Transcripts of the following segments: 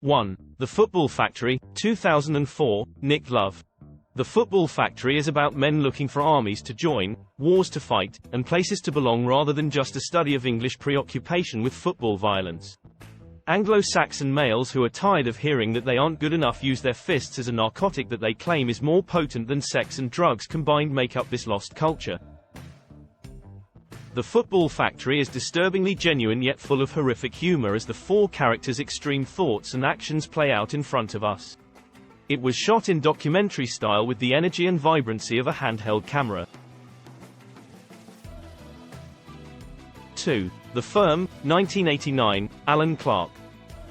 1. The Football Factory, 2004, Nick Love. The Football Factory is about men looking for armies to join, wars to fight, and places to belong rather than just a study of English preoccupation with football violence. Anglo-Saxon males who are tired of hearing that they aren't good enough use their fists as a narcotic that they claim is more potent than sex and drugs combined make up this lost culture. The Football Factory is disturbingly genuine yet full of horrific humor as the four characters' extreme thoughts and actions play out in front of us. It was shot in documentary style with the energy and vibrancy of a handheld camera. 2. The Firm, 1989, Alan Clark.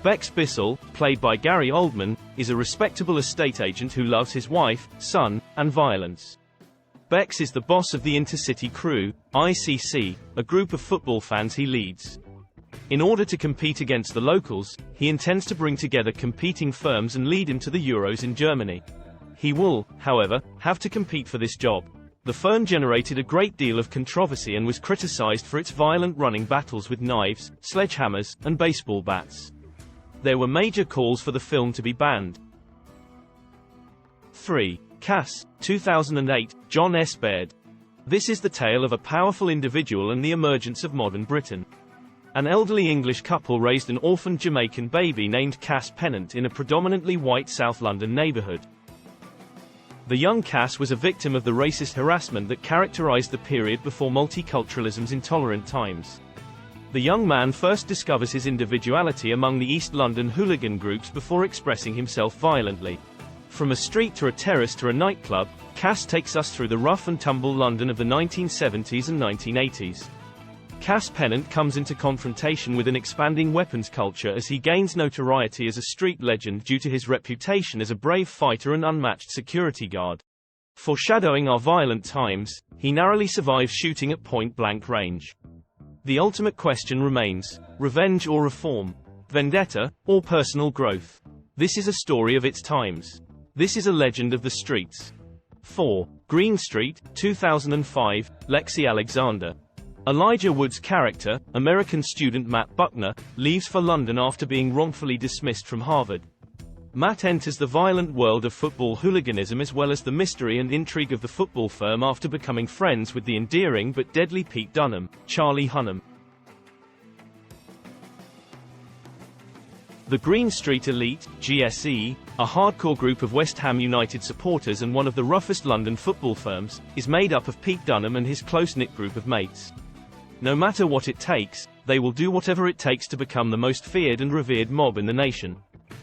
Bex Bissell, played by Gary Oldman, is a respectable estate agent who loves his wife, son, and violence. Bex is the boss of the Intercity Crew, ICC, a group of football fans he leads. In order to compete against the locals, he intends to bring together competing firms and lead him to the Euros in Germany. He will, however, have to compete for this job. The firm generated a great deal of controversy and was criticized for its violent running battles with knives, sledgehammers, and baseball bats. There were major calls for the film to be banned. 3. Cass, 2008, John S. Baird. This is the tale of a powerful individual and the emergence of modern Britain. An elderly English couple raised an orphaned Jamaican baby named Cass Pennant in a predominantly white South London neighborhood. The young Cass was a victim of the racist harassment that characterized the period before multiculturalism's intolerant times. The young man first discovers his individuality among the East London hooligan groups before expressing himself violently. From a street to a terrace to a nightclub, Cass takes us through the rough and tumble London of the 1970s and 1980s. Cass Pennant comes into confrontation with an expanding weapons culture as he gains notoriety as a street legend due to his reputation as a brave fighter and unmatched security guard. Foreshadowing our violent times, he narrowly survives shooting at point-blank range. The ultimate question remains: revenge or reform? Vendetta, or personal growth? This is a story of its times. This is a legend of the streets. 4. Green Street, 2005, Lexi Alexander. Elijah Wood's character, American student Matt Buckner, leaves for London after being wrongfully dismissed from Harvard. Matt enters the violent world of football hooliganism as well as the mystery and intrigue of the football firm after becoming friends with the endearing but deadly Pete Dunham, Charlie Hunnam. The Green Street Elite, GSE, a hardcore group of West Ham United supporters and one of the roughest London football firms, is made up of Pete Dunham and his close-knit group of mates. No matter what it takes, they will do whatever it takes to become the most feared and revered mob in the nation.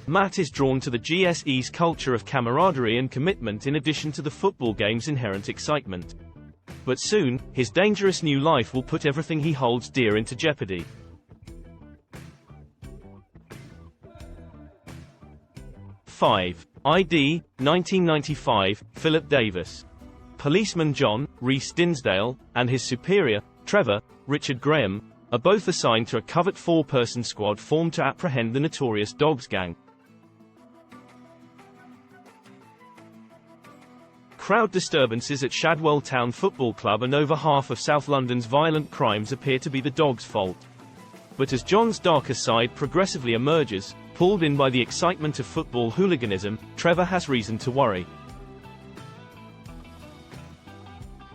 Matt is drawn to the GSE's culture of camaraderie and commitment in addition to the football game's inherent excitement. But soon, his dangerous new life will put everything he holds dear into jeopardy. 5. ID, 1995, Philip Davis. Policeman John, Rhys Dinsdale, and his superior, Trevor, Richard Graham, are both assigned to a covert four-person squad formed to apprehend the notorious Dogs Gang. Crowd disturbances at Shadwell Town Football Club and over half of South London's violent crimes appear to be the Dogs' fault. But as John's darker side progressively emerges, pulled in by the excitement of football hooliganism, Trevor has reason to worry.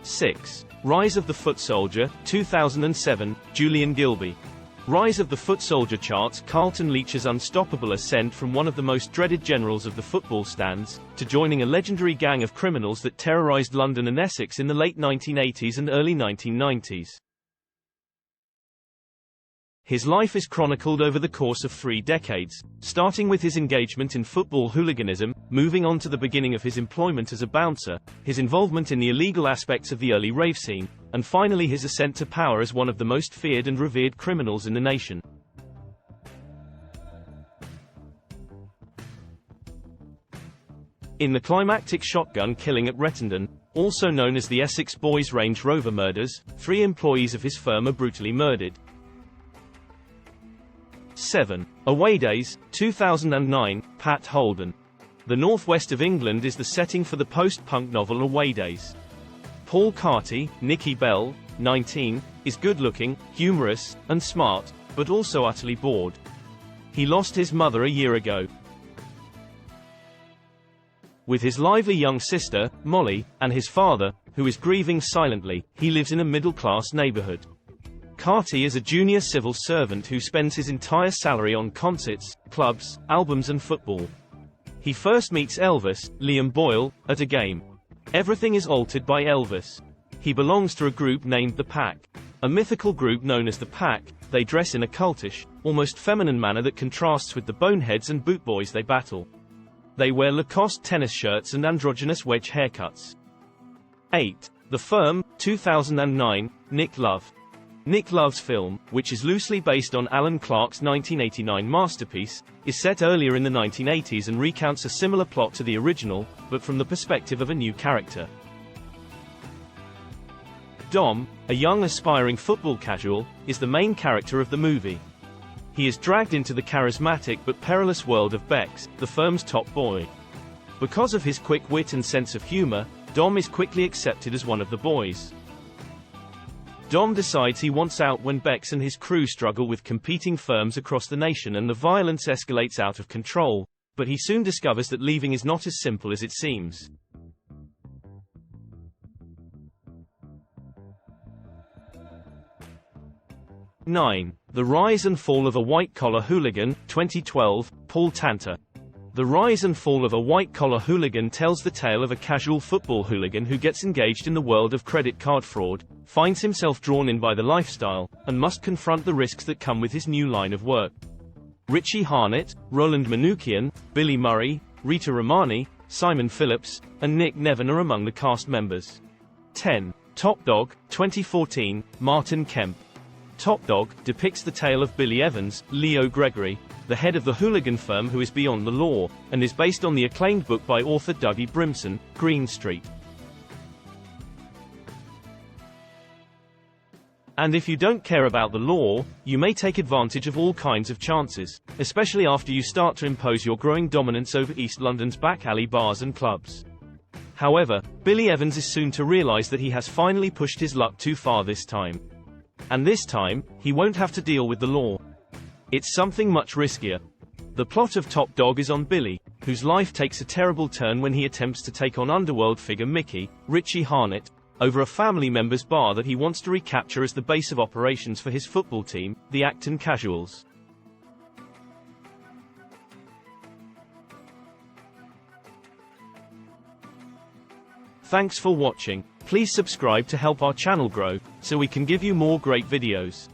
6. Rise of the Foot Soldier, 2007, Julian Gilby. Rise of the Foot Soldier charts Carlton Leach's unstoppable ascent from one of the most dreaded generals of the football stands, to joining a legendary gang of criminals that terrorized London and Essex in the late 1980s and early 1990s. His life is chronicled over the course of 3 decades, starting with his engagement in football hooliganism, moving on to the beginning of his employment as a bouncer, his involvement in the illegal aspects of the early rave scene, and finally his ascent to power as one of the most feared and revered criminals in the nation. In the climactic shotgun killing at Rettendon, also known as the Essex Boys Range Rover murders, 3 employees of his firm are brutally murdered. 7. Away Days, 2009, Pat Holden. The northwest of England is the setting for the post-punk novel Away Days. Paul Carty, Nicky Bell, 19, is good-looking, humorous, and smart, but also utterly bored. He lost his mother a year ago. With his lively young sister, Molly, and his father, who is grieving silently, he lives in a middle-class neighborhood. Carty is a junior civil servant who spends his entire salary on concerts, clubs, albums and football. He first meets Elvis, Liam Boyle, at a game. Everything is altered by Elvis. He belongs to a group named the Pack. A mythical group known as the Pack. They dress in a cultish, almost feminine manner that contrasts with the boneheads and bootboys they battle. They wear Lacoste tennis shirts and androgynous wedge haircuts. 8. The Firm, 2009, Nick Love. Nick Love's film, which is loosely based on Alan Clark's 1989 masterpiece, is set earlier in the 1980s and recounts a similar plot to the original, but from the perspective of a new character. Dom, a young aspiring football casual, is the main character of the movie. He is dragged into the charismatic but perilous world of Bex, the firm's top boy. Because of his quick wit and sense of humor, Dom is quickly accepted as one of the boys. Dom decides he wants out when Bex and his crew struggle with competing firms across the nation and the violence escalates out of control, but he soon discovers that leaving is not as simple as it seems. '9. The Rise and Fall of a White-Collar Hooligan, 2012, Paul Tanter. The Rise and Fall of a White-Collar Hooligan tells the tale of a casual football hooligan who gets engaged in the world of credit card fraud, finds himself drawn in by the lifestyle, and must confront the risks that come with his new line of work. Richie Harnett, Roland Manookian, Billy Murray, Rita Romani, Simon Phillips, and Nick Nevin are among the cast members. 10. Top Dog, 2014, Martin Kemp. Top Dog depicts the tale of Billy Evans, Leo Gregory, the head of the hooligan firm who is beyond the law, and is based on the acclaimed book by author Dougie Brimson, Green Street. And if you don't care about the law, you may take advantage of all kinds of chances, especially after you start to impose your growing dominance over East London's back alley bars and clubs. However, Billy Evans is soon to realize that he has finally pushed his luck too far this time. And this time, he won't have to deal with the law. It's something much riskier. The plot of Top Dog is on Billy, whose life takes a terrible turn when he attempts to take on underworld figure Mickey, Richie Harnett, over a family member's bar that he wants to recapture as the base of operations for his football team, the Acton Casuals. Thanks for watching. Please subscribe to help our channel grow, so we can give you more great videos.